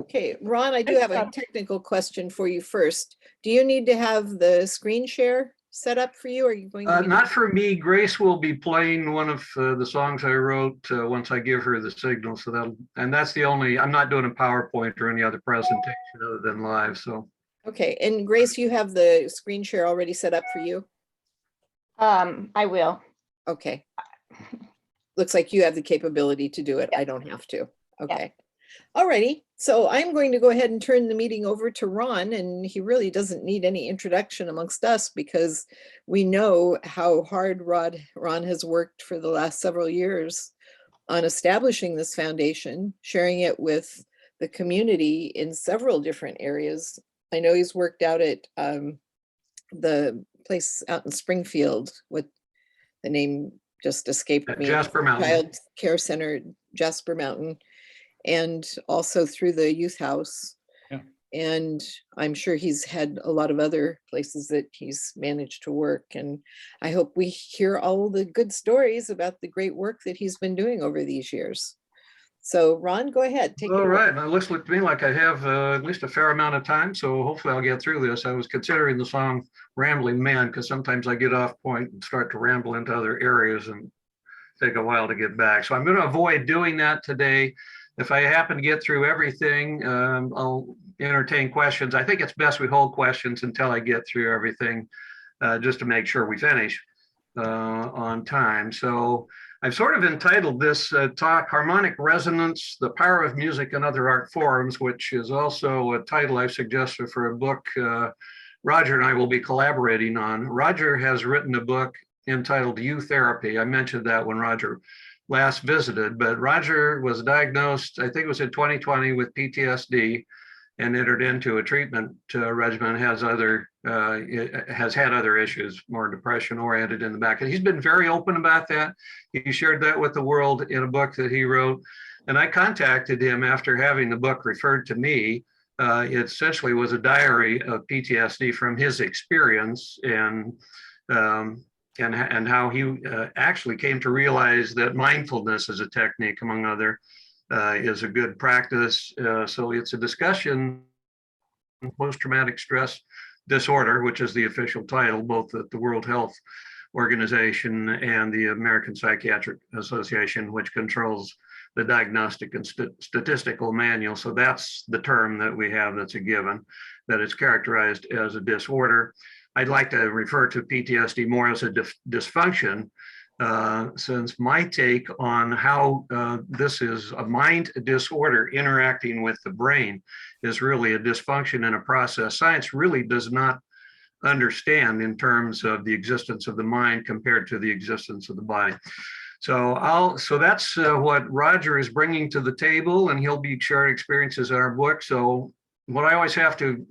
Okay, Ron, I do have a technical question for you first. Do you need to have the screen share set up for you? Or are you going to be Not for me. Grace will be playing one of the songs I wrote once I give her the signal. So that's the only, I'm not doing a PowerPoint or any other presentation other than live. So. Okay, and Grace, you have the screen share already set up for you? I will. Okay. Looks like you have the capability to do it. I don't have to. Okay. All righty. So I'm going to go ahead and turn the meeting over to Ron, and he really doesn't need any introduction amongst us because we know how hard Ron has worked for the last several years on establishing this foundation, sharing it with the community in several different areas. I know he's worked out at the place out in Springfield with the name just escaped me. Jasper Mountain. Child Care Center, Jasper Mountain, and also through the youth house. Yeah. And I'm sure he's had a lot of other places that he's managed to work. And I hope we hear all the good stories about the great work that he's been doing over these years. So Ron, go ahead. Take it away. All right. Now it looks to me like I have at least a fair amount of time. So hopefully I'll get through this. I was considering the song Rambling Man because sometimes I get off point and start to ramble into other areas and take a while to get back. So I'm going to avoid doing that today. If I happen to get through everything, I'll entertain questions. I think it's best we hold questions until I get through everything, just to make sure we finish on time. So I've sort of entitled this talk, Harmonic Resonance, the Power of Music and Other Art Forms, which is also a title I've suggested for a book Roger and I will be collaborating on. Roger has written a book entitled You Therapy. I mentioned that when Roger last visited, but Roger was diagnosed, I think it was in 2020 with PTSD and entered into a treatment regimen, has had other issues, more depression oriented in the back. And he's been very open about that. He shared that with the world in a book that he wrote. And I contacted him after having the book referred to me. It essentially was a diary of PTSD from his experience and how he actually came to realize that mindfulness as a technique, among other, is a good practice. So it's a discussion on post-traumatic stress disorder, which is the official title, both at the World Health Organization and the American Psychiatric Association, which controls the diagnostic and statistical manual. So that's the term that we have that's a given, that it's characterized as a disorder. I'd like to refer to PTSD more as a dysfunction, since my take on how this is a mind disorder interacting with the brain is really a dysfunction in a process science really does not understand in terms of the existence of the mind compared to the existence of the body. So that's what Roger is bringing to the table, and he'll be sharing experiences in our book. So what I always have to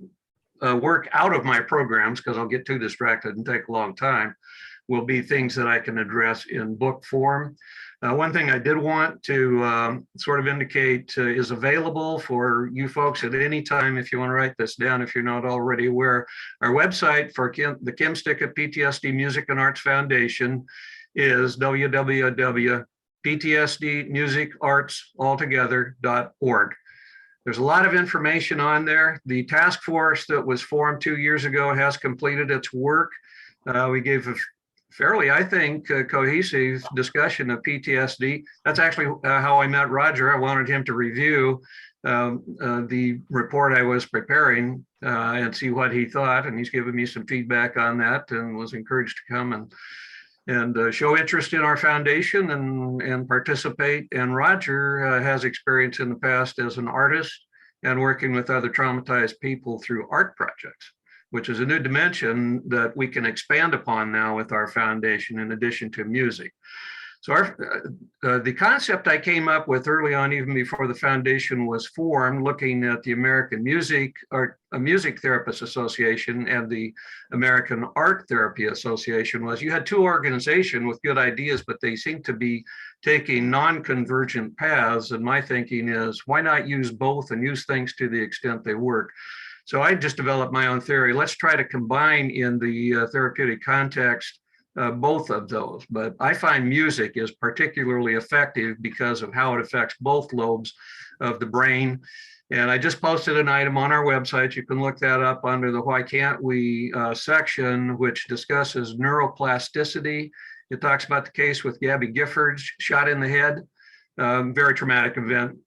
work out of my programs, because I'll get too distracted and take a long time, will be things that I can address in book form. One thing I did want to sort of indicate is available for you folks at any time if you want to write this down, if you're not already aware. Our website for the Kim Sticka PTSD Music and Arts Foundation is www.ptsdmusicartsaltogether.org. There's a lot of information on there. The task force that was formed 2 years ago has completed its work. We gave a fairly, I think, cohesive discussion of PTSD. That's actually how I met Roger. I wanted him to review the report I was preparing and see what he thought. And he's given me some feedback on that and was encouraged to come and show interest in our foundation and participate. And Roger has experience in the past as an artist and working with other traumatized people through art projects, which is a new dimension that we can expand upon now with our foundation in addition to music. So the concept I came up with early on, even before the foundation was formed, looking at the American Music Therapists Association and the American Art Therapy Association, was you had two organizations with good ideas, but they seem to be taking non-convergent paths. And my thinking is, why not use both and use things to the extent they work? So I just developed my own theory. Let's try to combine in the therapeutic context both of those. But I find music is particularly effective because of how it affects both lobes of the brain. And I just posted an item on our website. You can look that up under the Why Can't We section, which discusses neuroplasticity. It talks about the case with Gabby Giffords, shot in the head. Very traumatic event,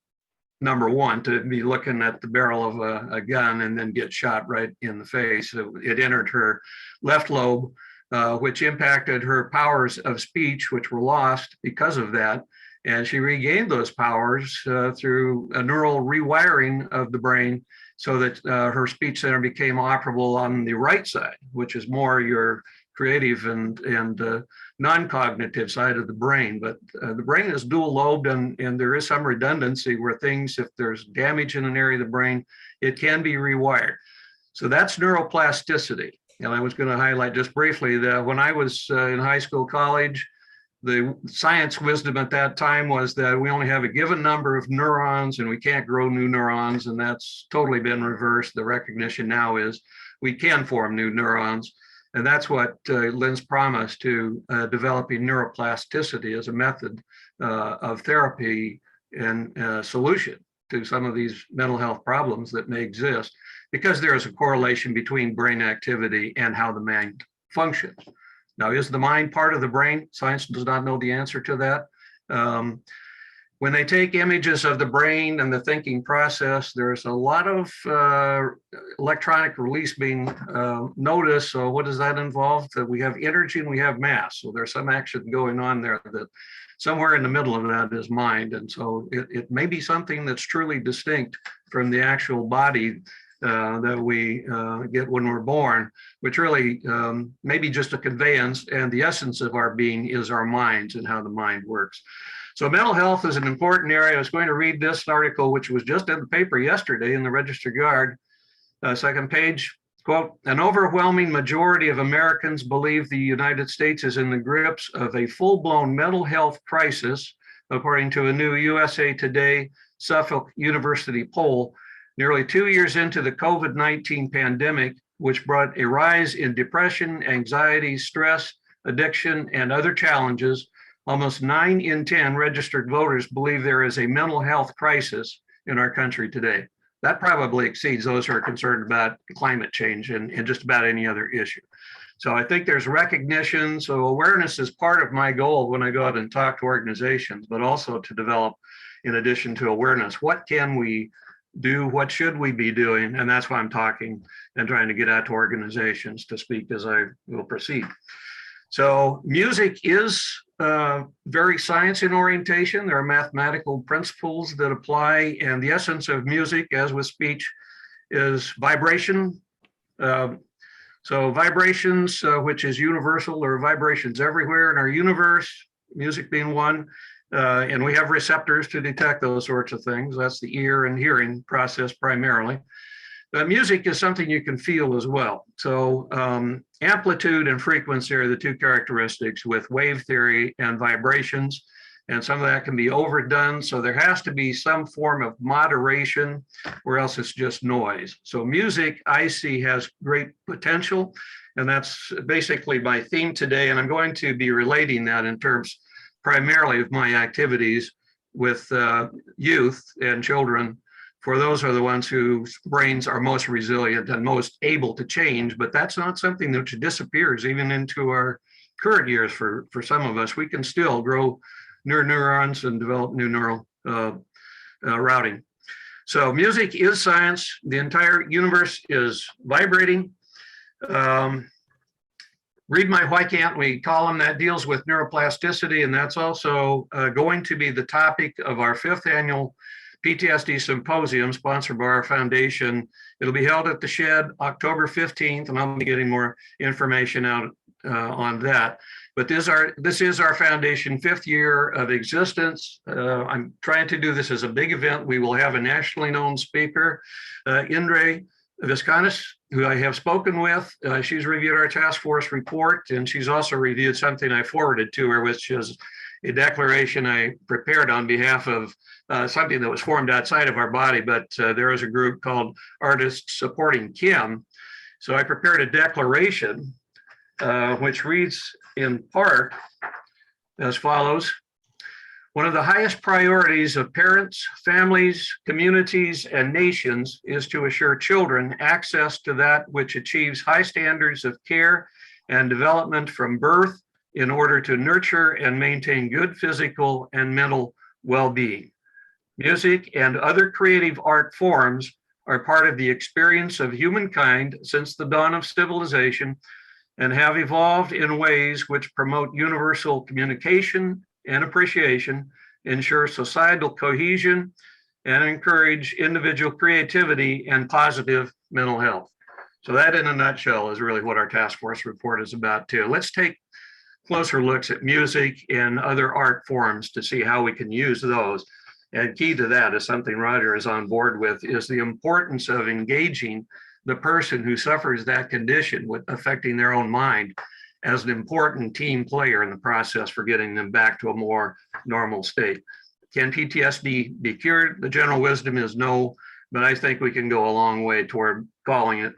number one, to be looking at the barrel of a gun and then get shot right in the face. It entered her left lobe, which impacted her powers of speech, which were lost because of that. And she regained those powers through a neural rewiring of the brain so that her speech center became operable on the right side, which is more your creative and non-cognitive side of the brain. But the brain is dual lobed, and there is some redundancy where things, if there's damage in an area of the brain, it can be rewired. So that's neuroplasticity. And I was going to highlight just briefly that when I was in high school, college, the science wisdom at that time was that we only have a given number of neurons and we can't grow new neurons. And that's totally been reversed. The recognition now is we can form new neurons. And that's what lends promise to developing neuroplasticity as a method of therapy and solution to some of these mental health problems that may exist, because there is a correlation between brain activity and how the mind functions. Now, is the mind part of the brain? Science does not know the answer to that. When they take images of the brain and the thinking process, there's a lot of electronic release being noticed. So what does that involve? That we have energy and we have mass. So there's some action going on there that somewhere in the middle of that is mind. And so it may be something that's truly distinct from the actual body that we get when we're born, which really may be just a conveyance, and the essence of our being is our minds and how the mind works. So mental health is an important area. I was going to read this article, which was just in the paper yesterday in the Register Guard, second page. Quote, an overwhelming majority of Americans believe the United States is in the grips of a full-blown mental health crisis, according to a new USA Today Suffolk University poll. Nearly 2 years into the COVID-19 pandemic, which brought a rise in depression, anxiety, stress, addiction, and other challenges, almost 9 in 10 registered voters believe there is a mental health crisis in our country today. That probably exceeds those who are concerned about climate change and just about any other issue. So I think there's recognition. So awareness is part of my goal when I go out and talk to organizations, but also to develop, in addition to awareness, what can we do, what should we be doing? And that's why I'm talking and trying to get out to organizations to speak as I will proceed. So music is very science in orientation. There are mathematical principles that apply, and the essence of music, as with speech, is vibration. So vibrations, which is universal, there are vibrations everywhere in our universe, music being one. And we have receptors to detect those sorts of things. That's the ear and hearing process primarily. But music is something you can feel as well. So amplitude and frequency are the two characteristics with wave theory and vibrations. And some of that can be overdone. So there has to be some form of moderation, or else it's just noise. So music, I see, has great potential. And that's basically my theme today. And I'm going to be relating that in terms primarily of my activities with youth and children, for those are the ones whose brains are most resilient and most able to change. But that's not something that disappears even into our current years. For some of us, we can still grow new neurons and develop new neural routing. So music is science. The entire universe is vibrating. Read my Why Can't We column that deals with neuroplasticity, and that's also going to be the topic of our 5th annual PTSD Symposium sponsored by our foundation. It'll be held at the Shed October 15th, and I'll be getting more information out on that. But this is our foundation 5th year of existence. I'm trying to do this as a big event. We will have a nationally known speaker, Indre Visconis, who I have spoken with. She's reviewed our task force report, and she's also reviewed something I forwarded to her, which is a declaration I prepared on behalf of something that was formed outside of our body, but there is a group called Artists Supporting Kim. So I prepared a declaration which reads in part as follows. One of the highest priorities of parents, families, communities, and nations is to assure children access to that which achieves high standards of care and development from birth in order to nurture and maintain good physical and mental well-being. Music and other creative art forms are part of the experience of humankind since the dawn of civilization and have evolved in ways which promote universal communication and appreciation, ensure societal cohesion, and encourage individual creativity and positive mental health. So that in a nutshell is really what our task force report is about too. Let's take closer looks at music and other art forms to see how we can use those. And key to that is something Roger is on board with, is the importance of engaging the person who suffers that condition with affecting their own mind as an important team player in the process for getting them back to a more normal state. Can PTSD be cured? The general wisdom is no, but I think we can go a long way toward calling it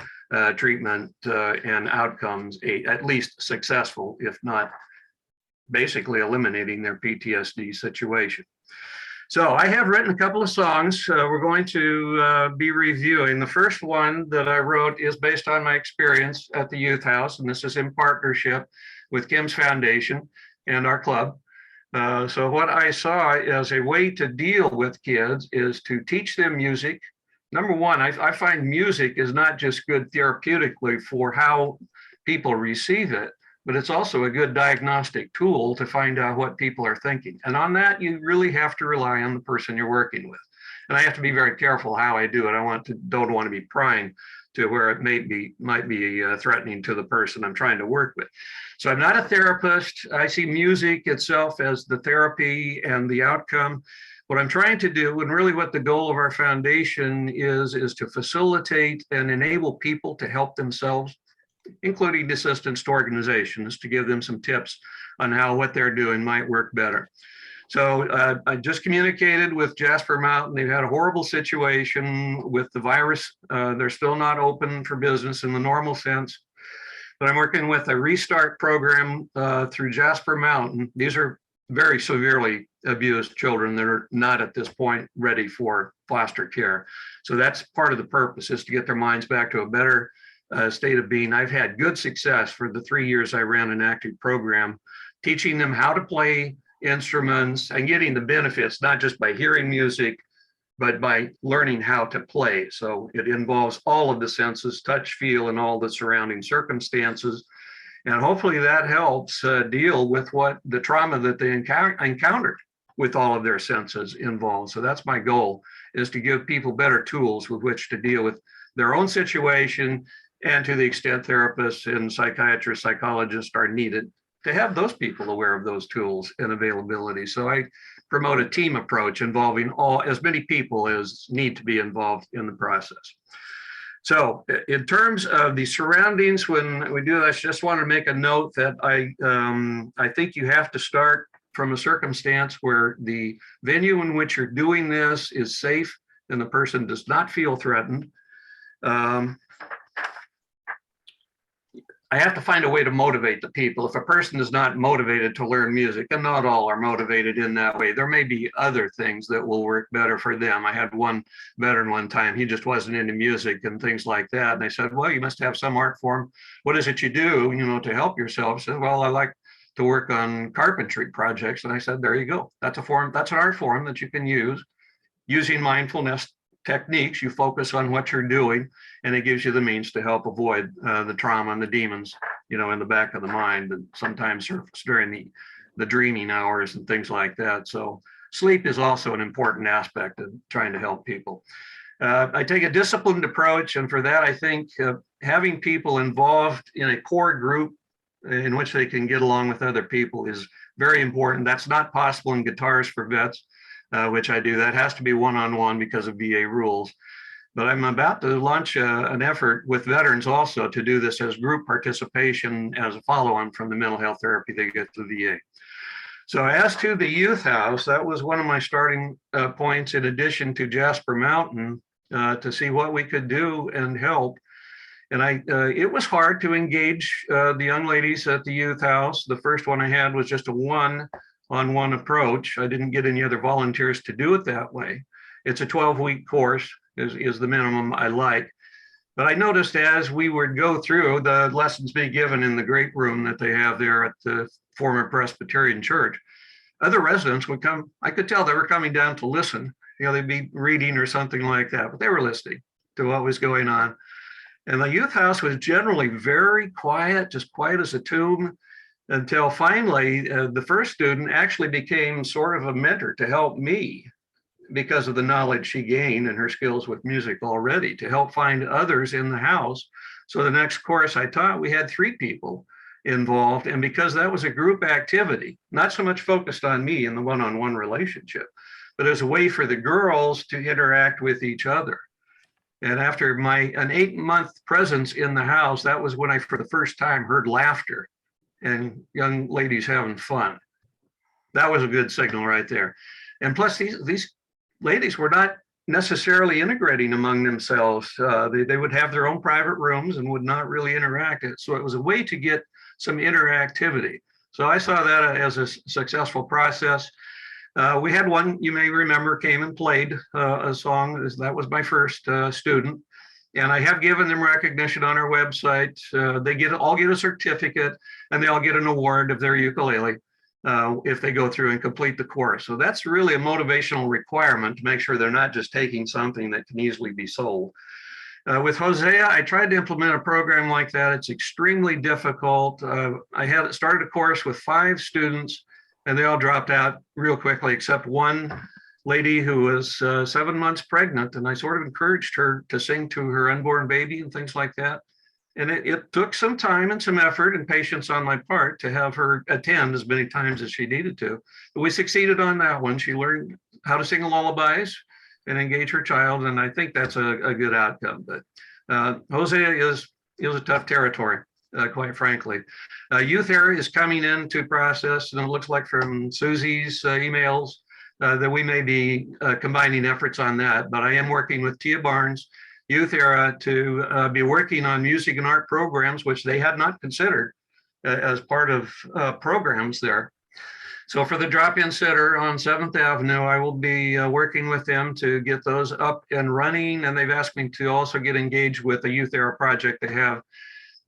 treatment and outcomes, at least successful, if not basically eliminating their PTSD situation. So I have written a couple of songs we're going to be reviewing. The first one that I wrote is based on my experience at the Youth House, and this is in partnership with Kim's Foundation and our club. So what I saw as a way to deal with kids is to teach them music. Number one, I find music is not just good therapeutically for how people receive it, but it's also a good diagnostic tool to find out what people are thinking. And on that, you really have to rely on the person you're working with. And I have to be very careful how I do it. Don't want to be prying to where it might be threatening to the person I'm trying to work with. So I'm not a therapist. I see music itself as the therapy and the outcome. What I'm trying to do, and really what the goal of our foundation is to facilitate and enable people to help themselves, including assistance to organizations, to give them some tips on how what they're doing might work better. So I just communicated with Jasper Mountain. They've had a horrible situation with the virus. They're still not open for business in the normal sense, but I'm working with a restart program through Jasper Mountain. These are very severely abused children that are not at this point ready for foster care. So that's part of the purpose, is to get their minds back to a better state of being. I've had good success for the 3 years I ran an active program, teaching them how to play instruments and getting the benefits, not just by hearing music, but by learning how to play. So it involves all of the senses, touch, feel, and all the surrounding circumstances. And hopefully that helps deal with what the trauma that they encountered with all of their senses involved. So that's my goal, is to give people better tools with which to deal with their own situation, and to the extent therapists and psychiatrists, psychologists are needed, to have those people aware of those tools and availability. So I promote a team approach involving as many people as need to be involved in the process. So in terms of the surroundings, when we do this, I just want to make a note that I think you have to start from a circumstance where the venue in which you're doing this is safe and the person does not feel threatened. I have to find a way to motivate the people. If a person is not motivated to learn music, and not all are motivated in that way, there may be other things that will work better for them. I had one veteran one time, he just wasn't into music and things like that. And I said, well, you must have some art form. What is it you do, to help yourself? He said, well, I like to work on carpentry projects. And I said, there you go. That's an art form that you can use. Using mindfulness techniques, you focus on what you're doing, and it gives you the means to help avoid the trauma and the demons, in the back of the mind that sometimes surface during the dreaming hours and things like that. So sleep is also an important aspect of trying to help people. I take a disciplined approach, and for that, I think having people involved in a core group in which they can get along with other people is very important. That's not possible in Guitars for Vets, which I do. That has to be one-on-one because of VA rules. But I'm about to launch an effort with veterans also to do this as group participation as a follow-on from the mental health therapy they get to the VA. So as to the Youth House, that was one of my starting points, in addition to Jasper Mountain, to see what we could do and help. And it was hard to engage the young ladies at the Youth House. The first one I had was just a one one-on-one approach. I didn't get any other volunteers to do it that way. It's a 12-week course is the minimum I like. But I noticed as we would go through the lessons being given in the great room that they have there at the former Presbyterian church, other residents would come. I could tell they were coming down to listen. They'd be reading or something like that, but they were listening to what was going on. And the youth house was generally very quiet, just quiet as a tomb, until finally the first student actually became sort of a mentor to help me because of the knowledge she gained and her skills with music already, to help find others in the house. So the next course I taught, we had 3 people involved. And because that was a group activity, not so much focused on me in the one-on-one relationship, but as a way for the girls to interact with each other. And after an 8-month presence in the house, that was when I, for the first time, heard laughter and young ladies having fun. That was a good signal right there. And plus, these ladies were not necessarily integrating among themselves. They would have their own private rooms and would not really interact. So it was a way to get some interactivity. So I saw that as a successful process. We had one, you may remember, came and played a song. That was my first student. And I have given them recognition on our website. They all get a certificate, and they all get an award of their ukulele if they go through and complete the course. So that's really a motivational requirement to make sure they're not just taking something that can easily be sold. With Hosea, I tried to implement a program like that. It's extremely difficult. I had started a course with 5 students, and they all dropped out real quickly, except one lady who was 7 months pregnant. And I sort of encouraged her to sing to her unborn baby and things like that. And it took some time and some effort and patience on my part to have her attend as many times as she needed to. But we succeeded on that one. She learned how to sing lullabies and engage her child. And I think that's a good outcome. But Hosea is a tough territory, quite frankly. Youth area is coming into process, and it looks like from Susie's emails that we may be combining efforts on that. But I am working with Tia Barnes Youth Era to be working on music and art programs, which they had not considered as part of programs there. So for the drop-in center on 7th Avenue, I will be working with them to get those up and running. And they've asked me to also get engaged with a Youth Era project they have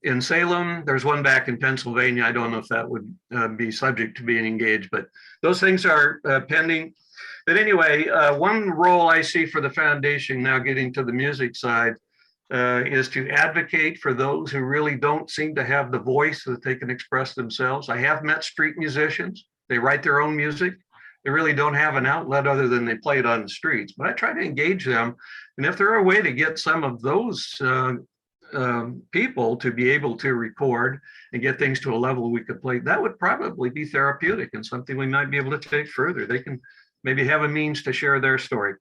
in Salem. There's one back in Pennsylvania. I don't know if that would be subject to being engaged, but those things are pending. But anyway, one role I see for the foundation, now getting to the music side, is to advocate for those who really don't seem to have the voice that they can express themselves. I have met street musicians. They write their own music. They really don't have an outlet other than they play it on the streets. But I try to engage them. And if there are a way to get some of those people to be able to record and get things to a level we could play, that would probably be therapeutic and something we might be able to take further. They can maybe have a means to share their story.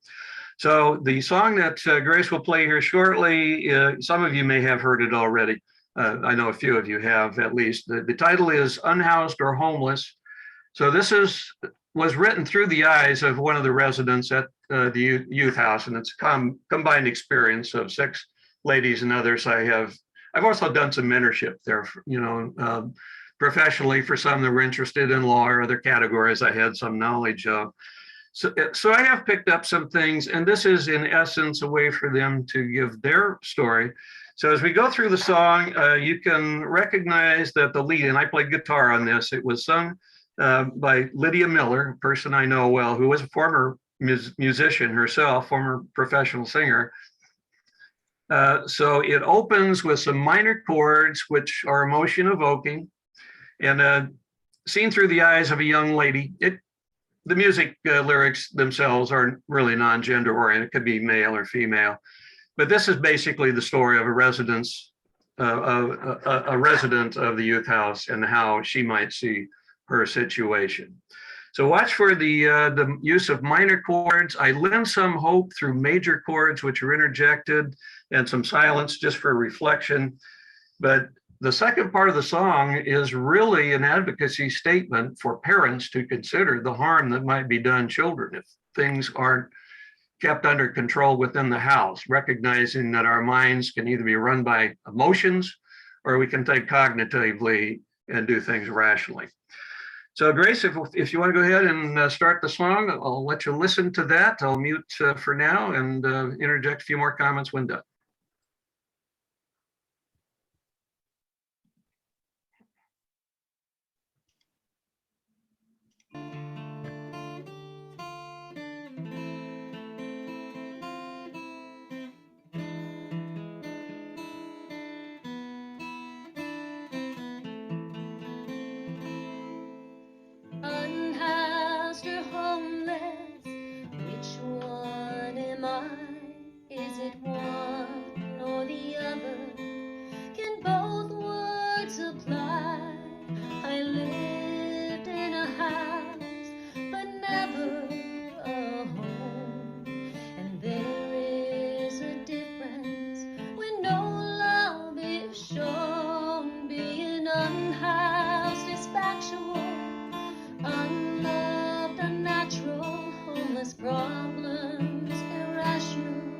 So the song that Grace will play here shortly, some of you may have heard it already. I know a few of you have at least. The title is Unhoused or Homeless. So this was written through the eyes of one of the residents at the youth house, and it's a combined experience of 6 ladies and others. I've also done some mentorship there, professionally for some that were interested in law or other categories I had some knowledge of. So I have picked up some things, and this is in essence a way for them to give their story. So as we go through the song, you can recognize that the lead, and I played guitar on this, it was sung by Lydia Miller, a person I know well, who was a former musician herself, former professional singer. So it opens with some minor chords, which are emotion evoking, and seen through the eyes of a young lady. The music lyrics themselves aren't really non-gender oriented. It could be male or female, but this is basically the story of a resident of the youth house and how she might see her situation. So watch for the use of minor chords. I lend some hope through major chords, which are interjected, and some silence just for reflection. But the second part of the song is really an advocacy statement for parents to consider the harm that might be done children if things aren't kept under control within the house, recognizing that our minds can either be run by emotions or we can think cognitively and do things rationally. So Grace, if you want to go ahead and start the song, I'll let you listen to that. I'll mute for now and interject a few more comments when done. Unhoused or homeless, which one am I? Is it one or the other? Can both words apply? I lived in a house, but never a home. And there is a difference when no love is shown. Being unhoused is factual, unloved, unnatural, homeless problems, irrational,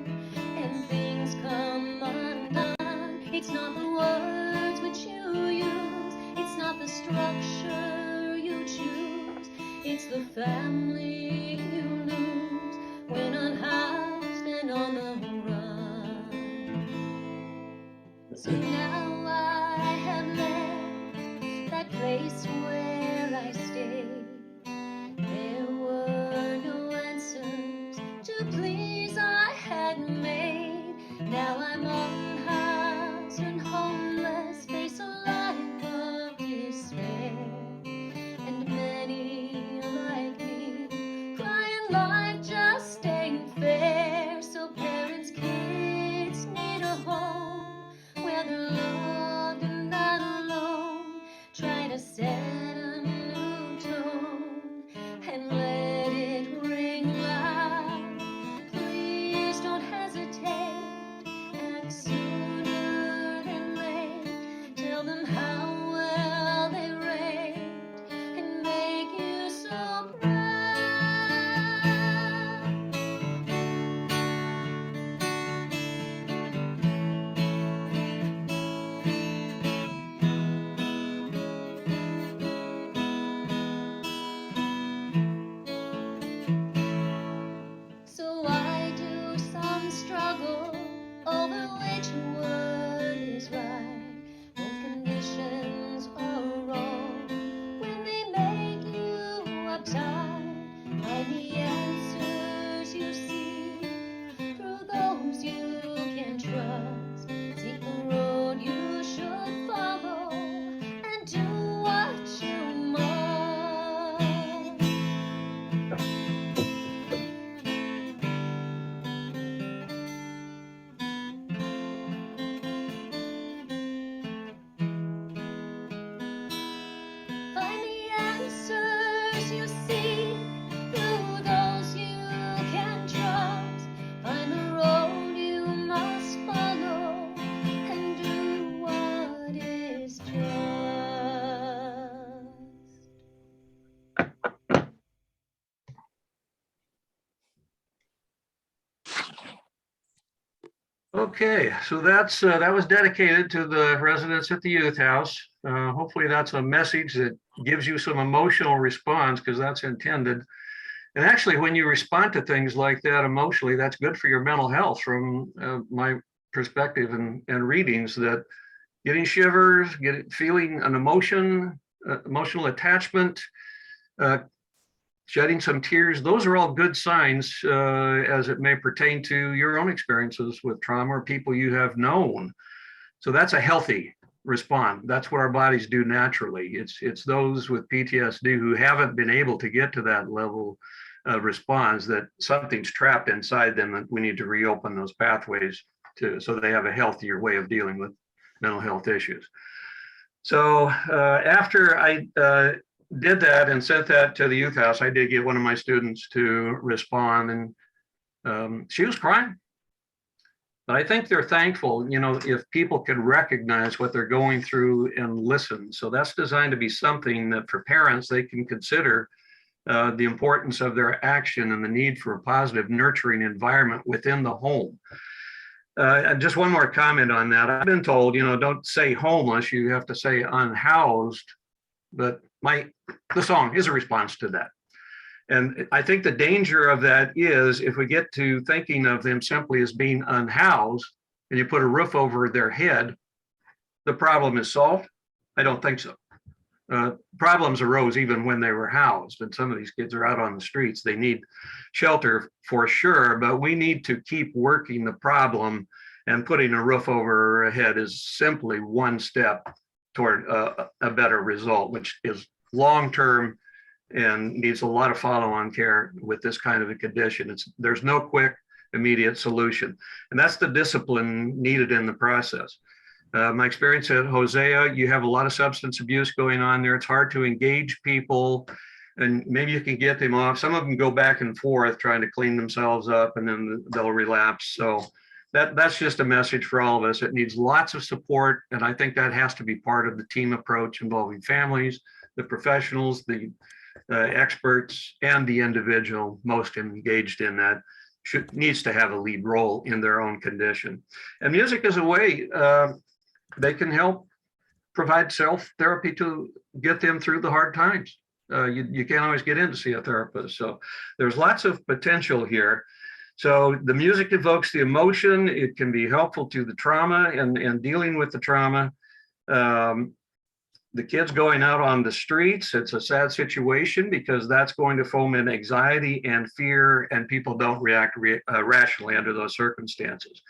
and things come undone. It's not the words which you use, it's not the structure you choose, it's the family you lose when unhoused and on the run. So now I have left that place where I stayed. There were no answers to pleas I had made. Now I'm unhoused and homeless, face a life of despair. And many like me, crying life just ain't fair. So parents, kids need a home where they're loved and not alone. Try to set a new tone and let it ring loud. Please don't hesitate, act sooner than late. Tell them how well they rate and make you so proud. So I do some struggle over which word is right. Both conditions are wrong when they make you uptight. Find the answers you seek through those you can trust. Seek the road you should follow and do what you must. Find the answers you seek through those you can trust. Find the road you must follow and do what is just. Okay, so that was dedicated to the residents at the youth house. Hopefully that's a message that gives you some emotional response, because that's intended. And actually, when you respond to things like that emotionally, that's good for your mental health from my perspective and readings, that getting shivers, feeling an emotion, emotional attachment, shedding some tears, those are all good signs as it may pertain to your own experiences with trauma or people you have known. So that's a healthy response. That's what our bodies do naturally. It's those with PTSD who haven't been able to get to that level of response, that something's trapped inside them that we need to reopen those pathways so they have a healthier way of dealing with mental health issues. So after I did that and sent that to the youth house, I did get one of my students to respond, and she was crying. But I think they're thankful, if people can recognize what they're going through and listen. So that's designed to be something that for parents, they can consider the importance of their action and the need for a positive, nurturing environment within the home. And just one more comment on that. I've been told, don't say homeless, you have to say unhoused but the song is a response to that. And I think the danger of that is if we get to thinking of them simply as being unhoused and you put a roof over their head, the problem is solved. I don't think so. Problems arose even when they were housed, and some of these kids are out on the streets. They need shelter for sure, but we need to keep working the problem, and putting a roof over her head is simply one step toward a better result, which is long-term and needs a lot of follow-on care with this kind of a condition. There's no quick, immediate solution, and that's the discipline needed in the process. My experience at Hosea, you have a lot of substance abuse going on there. It's hard to engage people, and maybe you can get them off. Some of them go back and forth trying to clean themselves up, and then they'll relapse. So that's just a message for all of us. It needs lots of support, and I think that has to be part of the team approach involving families, the professionals, the experts, and the individual most engaged in that needs to have a lead role in their own condition. And music is a way they can help provide self-therapy to get them through the hard times. You can't always get in to see a therapist. So there's lots of potential here. So the music evokes the emotion. It can be helpful to the trauma and dealing with the trauma. The kids going out on the streets, it's a sad situation because that's going to foment anxiety and fear, and people don't react rationally under those circumstances.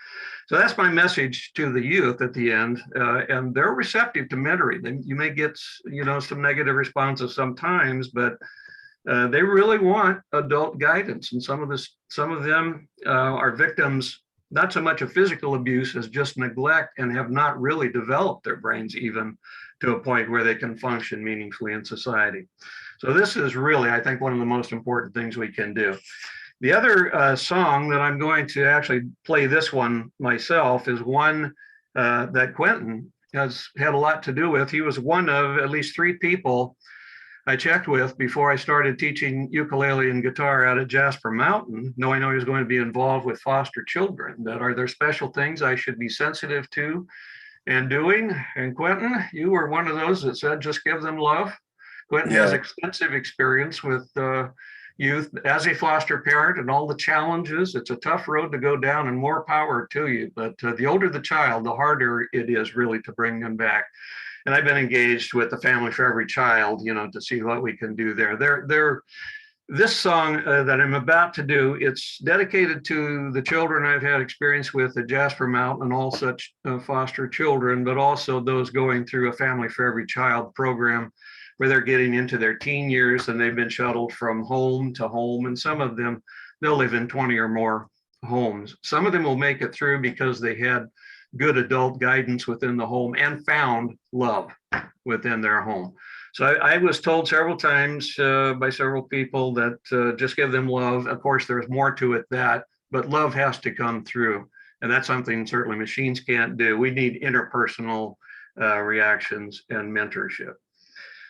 So that's my message to the youth at the end, and they're receptive to mentoring. You may get, some negative responses sometimes, but they really want adult guidance, and some of them are victims not so much of physical abuse as just neglect, and have not really developed their brains even to a point where they can function meaningfully in society. So this is really, I think, one of the most important things we can do. The other song that I'm going to actually play this one myself is one that Quentin has had a lot to do with. He was one of at least 3 people I checked with before I started teaching ukulele and guitar out at Jasper Mountain, knowing I was going to be involved with foster children. That are there special things I should be sensitive to and doing? And Quentin, you were one of those that said, just give them love. Quentin has extensive experience with youth as a foster parent and all the challenges. It's a tough road to go down, and more power to you. But the older the child, the harder it is really to bring them back. And I've been engaged with the Family for Every Child, to see what we can do there. This song that I'm about to do, it's dedicated to the children I've had experience with at Jasper Mountain and all such foster children, but also those going through a Family for Every Child program where they're getting into their teen years and they've been shuttled from home to home. And some of them, they'll live in 20 or more homes. Some of them will make it through because they had good adult guidance within the home and found love within their home. So I was told several times by several people that just give them love. Of course, there's more to it but love has to come through. And that's something certainly machines can't do. We need interpersonal reactions and mentorship.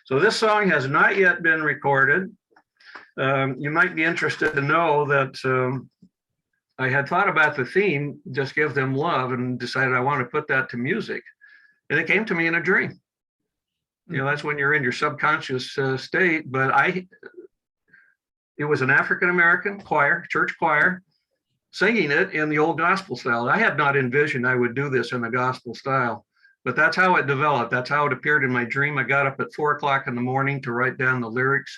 So this song has not yet been recorded. You might be interested to know that I had thought about the theme, just give them love, and decided I want to put that to music. And it came to me in a dream. That's when you're in your subconscious state. But it was an African-American choir, church choir, singing it in the old gospel style. I had not envisioned I would do this in the gospel style, but that's how it developed. That's how it appeared in my dream. I got up at 4 o'clock in the morning to write down the lyrics,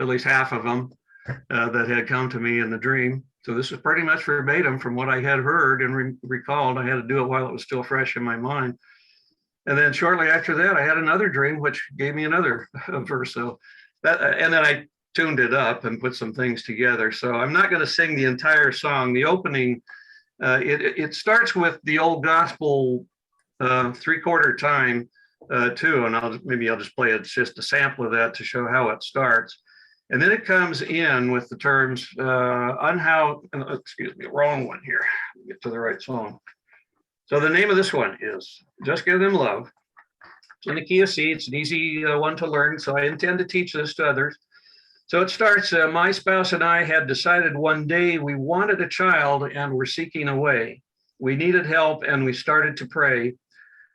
at least half of them that had come to me in the dream. So this is pretty much verbatim from what I had heard and recalled. I had to do it while it was still fresh in my mind. And then shortly after that, I had another dream, which gave me another verse. So and then I tuned it up and put some things together. So I'm not going to sing the entire song. The opening, it starts with the old gospel 3/4 time too. And maybe I'll just play it, just a sample of that to show how it starts. And then it comes in with the terms excuse me, wrong one here. Get to the right song. So the name of this one is Just Give Them Love. It's in the key of C. It's an easy one to learn, so I intend to teach this to others. So it starts, my spouse and I had decided one day we wanted a child and were seeking a way. We needed help and we started to pray.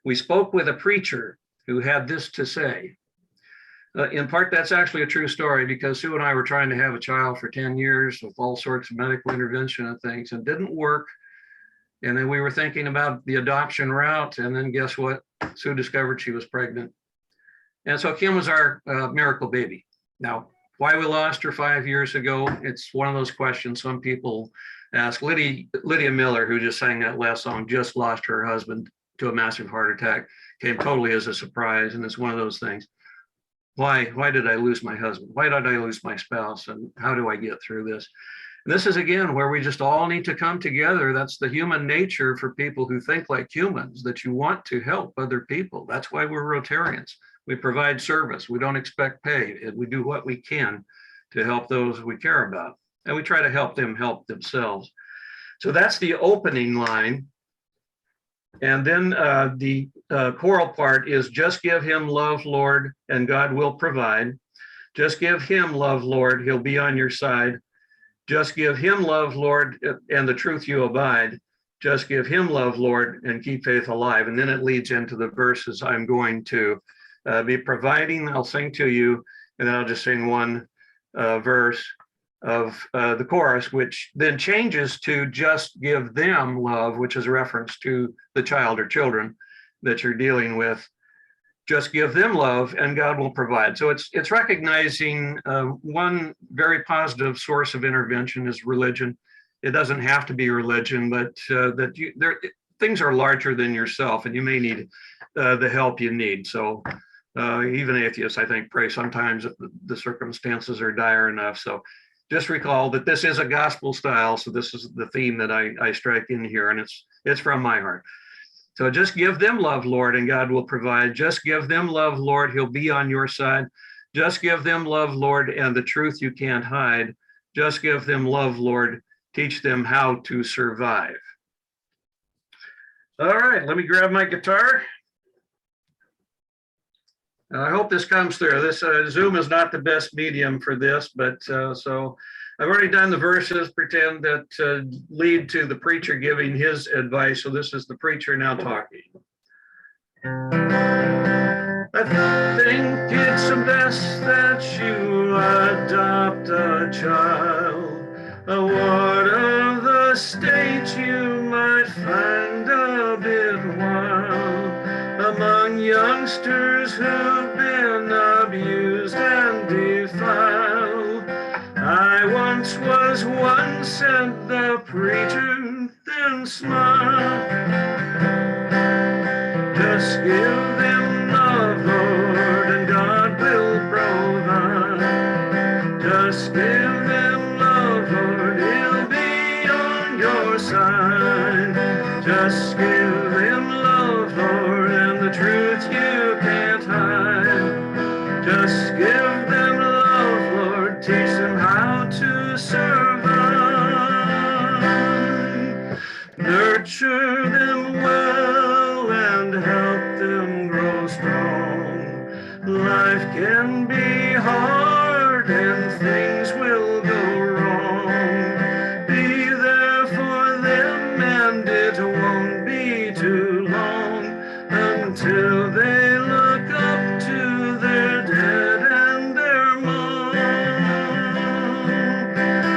We spoke with a preacher who had this to say: In part, that's actually a true story because Sue and I were trying to have a child for 10 years with all sorts of medical intervention and things, and didn't work. And then we were thinking about the adoption route. And then guess what? Sue discovered she was pregnant. And so Kim was our miracle baby. Now, why we lost her 5 years ago, it's one of those questions some people ask. Lydia Miller, who just sang that last song, just lost her husband to a massive heart attack. Came totally as a surprise. And it's one of those things. Why did I lose my husband? Why did I lose my spouse? And how do I get through this? And this is, again, where we just all need to come together. That's the human nature for people who think like humans, that you want to help other people. That's why we're Rotarians. We provide service. We don't expect pay. We do what we can to help those we care about. And we try to help them help themselves. So that's the opening line. And then the choral part is just give him love, Lord, and God will provide. Just give him love, Lord, he'll be on your side. Just give him love, Lord, and the truth you abide. Just give him love, Lord, and keep faith alive. And then it leads into the verses I'm going to be providing. I'll sing to you, and then I'll just sing one verse of the chorus, which then changes to just give them love, which is a reference to the child or children that you're dealing with. Just give them love and God will provide. So it's recognizing one very positive source of intervention is religion. It doesn't have to be religion, but things are larger than yourself and you may need the help you need. So even atheists, I think, pray sometimes if the circumstances are dire enough. So just recall that this is a gospel style. So this is the theme that I strike in here, and it's from my heart. So just give them love, Lord, and God will provide. Just give them love, Lord, he'll be on your side. Just give them love, Lord, and the truth you can't hide. Just give them love, Lord, teach them how to survive. All right, let me grab my guitar. I hope this comes through. This Zoom is not the best medium for this, but so I've already done the verses, pretend that lead to the preacher giving his advice. So this is the preacher now talking. I think it's best that you adopt a child. Whatever the state you might find a bit wild. Among youngsters who've been abused and defiled. I once was one, said the preacher, then smiled. Just give them love, Lord, and God will provide. Just give them love, Lord, he'll be on your side. Just give them love, Lord, and the truth you can't hide. Just give them love, Lord, teach them how to survive. Nurture them well and help them grow strong. Life can be hard and things will go wrong. Be there for them and it won't be too long until they look up to their dad and their mom.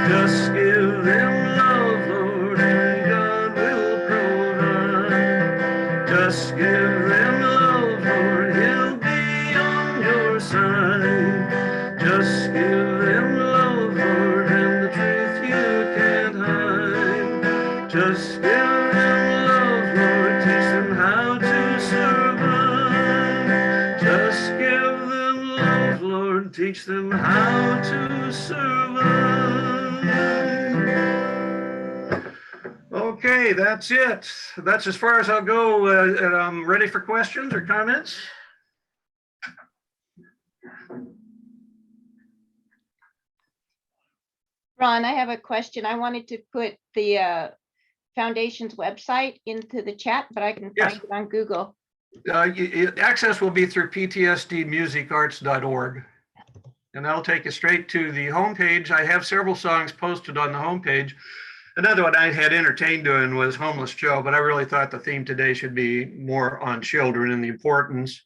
Just give them love, Lord, and God will provide. Just give them love, Lord, he'll be on your side. Just give them love, Lord, and the truth you can't hide. Just give them love, Lord, teach them how to survive. Just give them love, Lord, teach them how to survive. Okay, that's it. That's as far as I'll go. And I'm ready for questions or comments. Ron, I have a question. I wanted to put the foundation's website into the chat, but I can Yes. find it on Google. Access will be through ptsdmusicarts.org. And that'll take you straight to the homepage. I have several songs posted on the homepage. Another one I had entertained doing was Homeless Joe, but I really thought the theme today should be more on children and the importance.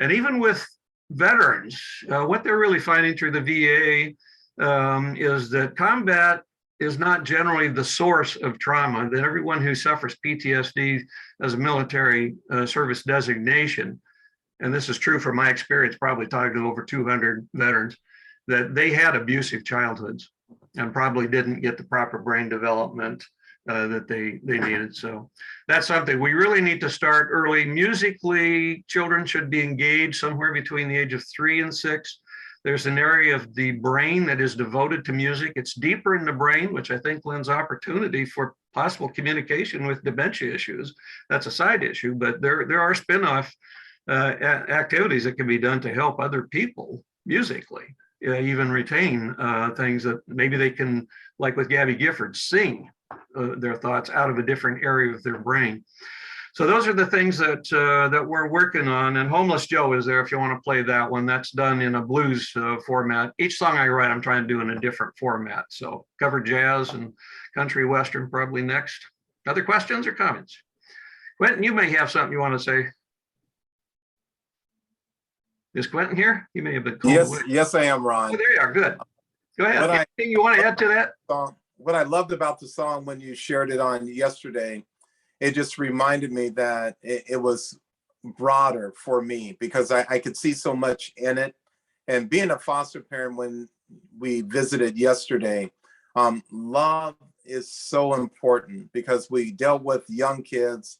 And even with veterans, what they're really finding through the VA is that combat is not generally the source of trauma, that everyone who suffers PTSD as a military service designation, and this is true from my experience, probably talking to over 200 veterans, that they had abusive childhoods and probably didn't get the proper brain development that they needed. So that's something we really need to start early. Musically, children should be engaged somewhere between the age of 3 and 6. There's an area of the brain that is devoted to music. It's deeper in the brain, which I think lends opportunity for possible communication with dementia issues. That's a side issue, but there are spin-off activities that can be done to help other people musically, even retain things that maybe they can, like with Gabby Gifford, sing their thoughts out of a different area of their brain. So those are the things that that we're working on. And Homeless Joe is there if you want to play that one. That's done in a blues format. Each song I write, I'm trying to do in a different format. So cover jazz and country western probably next. Other questions or comments? Quentin, you may have something you want to say. Is Quentin here? He may have been called away. Yes, I am, Ron. Oh, there you are. Good. Go ahead. Anything you want to add to that? What I loved about the song when you shared it on yesterday, it just reminded me that it was broader for me because I could see so much in it. And being a foster parent, when we visited yesterday, love is so important because we dealt with young kids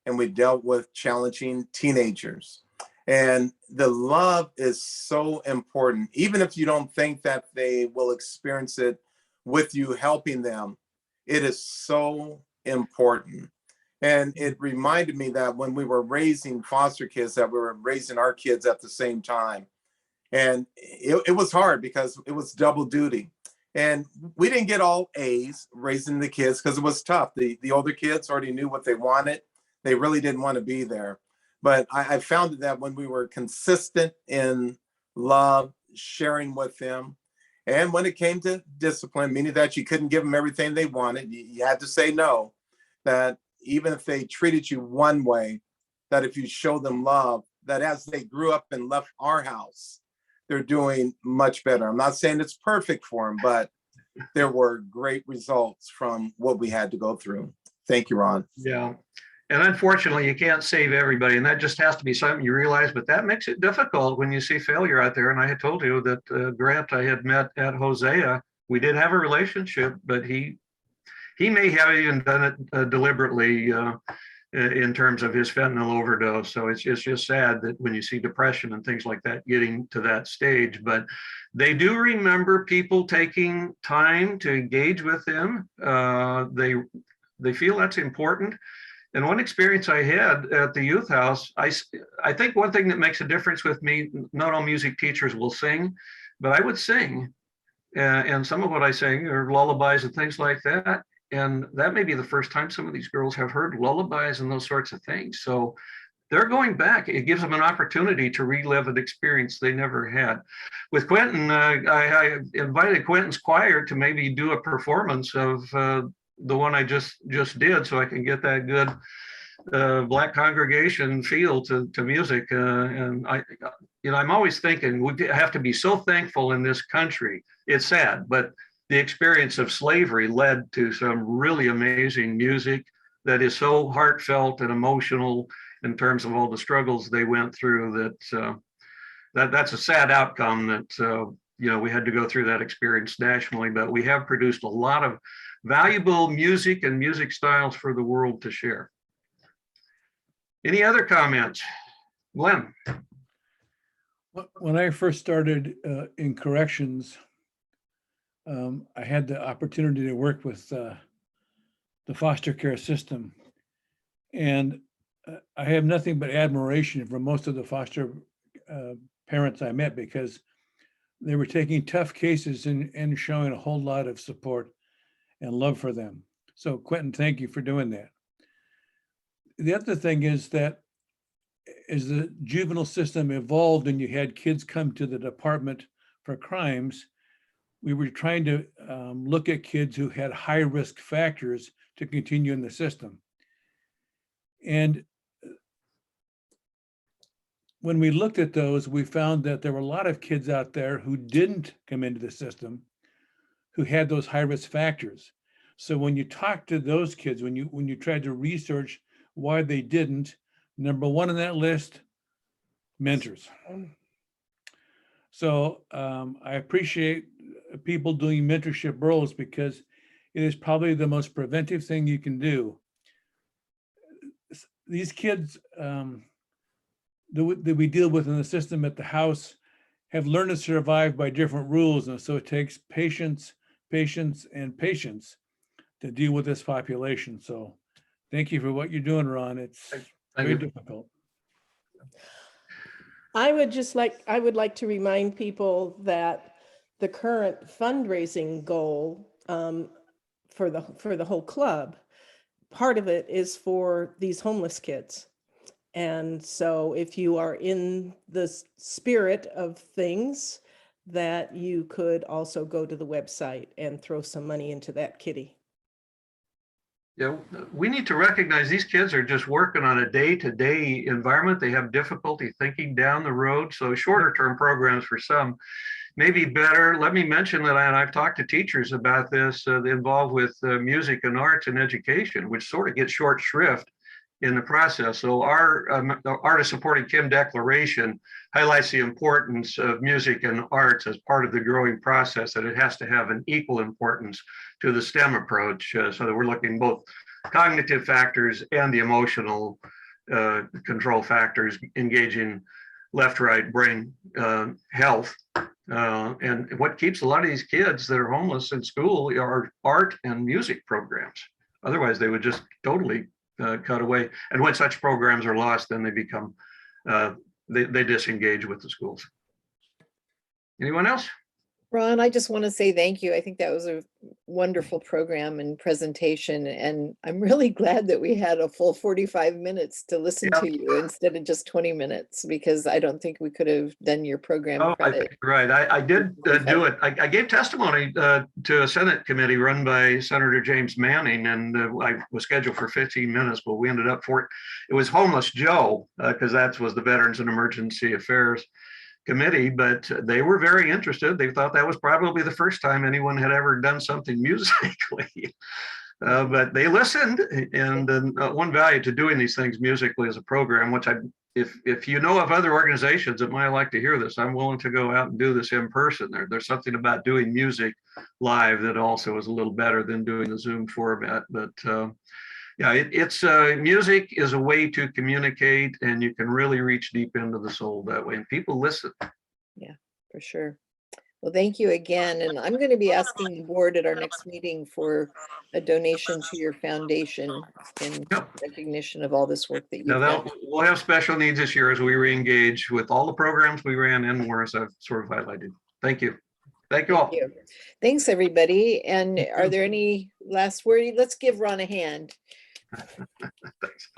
and we dealt with challenging teenagers. And the love is so important, even if you don't think that they will experience it with you helping them, it is so important. And it reminded me that when we were raising foster kids, that we were raising our kids at the same time. And it was hard because it was double duty. And we didn't get all A's raising the kids because it was tough. The older kids already knew what they wanted. They really didn't want to be there. But I found that when we were consistent in love, sharing with them, and when it came to discipline, meaning that you couldn't give them everything they wanted, you had to say no, that even if they treated you one way, that if you show them love, that as they grew up and left our house, they're doing much better. I'm not saying it's perfect for them, but there were great results from what we had to go through. Thank you, Ron. Yeah. And unfortunately, you can't save everybody, and that just has to be something you realize, but that makes it difficult when you see failure out there. And I had told you that Grant I had met at Hosea, we did have a relationship, but he may have even done it deliberately in terms of his fentanyl overdose. So it's just sad that when you see depression and things like that getting to that stage, but they do remember people taking time to engage with them. They feel that's important. And one experience I had at the youth house, I think one thing that makes a difference with me, not all music teachers will sing, but I would sing. And some of what I sing are lullabies and things like that. And that may be the first time some of these girls have heard lullabies and those sorts of things. So they're going back. It gives them an opportunity to relive an experience they never had. With Quentin, I invited Quentin's choir to maybe do a performance of the one I just did, so I can get that good Black congregation feel to music. And I'm always thinking we have to be so thankful in this country. It's sad, but the experience of slavery led to some really amazing music that is so heartfelt and emotional in terms of all the struggles they went through. That's a sad outcome that we had to go through that experience nationally, but we have produced a lot of valuable music and music styles for the world to share. Any other comments? Glenn? When I first started in corrections, I had the opportunity to work with the foster care system. And I have nothing but admiration for most of the foster parents I met because they were taking tough cases and showing a whole lot of support and love for them. So Quentin, thank you for doing that. The other thing is that as the juvenile system evolved and you had kids come to the department for crimes, we were trying to look at kids who had high risk factors to continue in the system. And when we looked at those, we found that there were a lot of kids out there who didn't come into the system, who had those high-risk factors. So when you talk to those kids, when you tried to research why they didn't, number one on that list, mentors. So I appreciate people doing mentorship roles because it is probably the most preventive thing you can do. These kids that we deal with in the system at the house have learned to survive by different rules. And so it takes patience, and patience to deal with this population. So thank you for what you're doing, Ron. It's Thank very you. difficult. I would like to remind people that the current fundraising goal for the whole club, part of it is for these homeless kids. And so if you are in the spirit of things, that you could also go to the website and throw some money into that kitty. Yeah, we need to recognize these kids are just working on a day-to-day environment. They have difficulty thinking down the road. So shorter term programs for some may be better. Let me mention that I've talked to teachers about this involved with music and arts and education, which sort of gets short shrift in the process. So our Artist Supporting Kim Declaration highlights the importance of music and arts as part of the growing process, that it has to have an equal importance to the STEM approach, so that we're looking both cognitive factors and the emotional control factors, engaging left-right brain health. And what keeps a lot of these kids that are homeless in school are art and music programs. Otherwise, they would just totally cut away. And when such programs are lost, then they become, they disengage with the schools. Anyone else? Ron, I just want to say thank you. I think that was a wonderful program and presentation, and I'm really glad that we had a full 45 minutes to listen to you instead of just 20 minutes, because I don't think we could have done your program Oh, I credit. think you're right. I did do it. I gave testimony to a Senate committee run by Senator James Manning, and I was scheduled for 15 minutes, but we ended up it was Homeless Joe, because that was the Veterans and Emergency Affairs Committee, but they were very interested. They thought that was probably the first time anyone had ever done something musically. But they listened, and one value to doing these things musically as a program, which if you know of other organizations that might like to hear this, I'm willing to go out and do this in person. There's something about doing music live that also is a little better than doing the Zoom format. But yeah, it's music is a way to communicate, and you can really reach deep into the soul that way, and people listen. Yeah, for sure. Well, thank you again. And I'm going to be asking the board at our next meeting for a donation to your foundation in recognition of all this work that you've done. We'll have special needs this year as we re-engage with all the programs we ran and more, as I've sort of highlighted. Thank you. Thank you all. Thank you. Thanks, everybody. And are there any last words? Let's give Ron a hand. Thanks.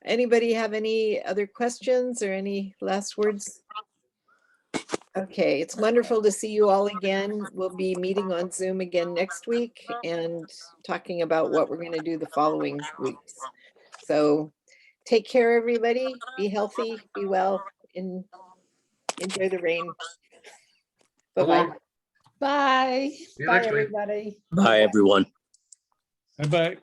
Anybody have any other questions or any last words? Okay, it's wonderful to see you all again. We'll be meeting on Zoom again next week and talking about what we're going to do the following weeks. So take care, everybody. Be healthy, be well, and enjoy the rain. Bye-bye. Bye. See you Bye, next week. everybody. Bye, everyone. Bye-bye.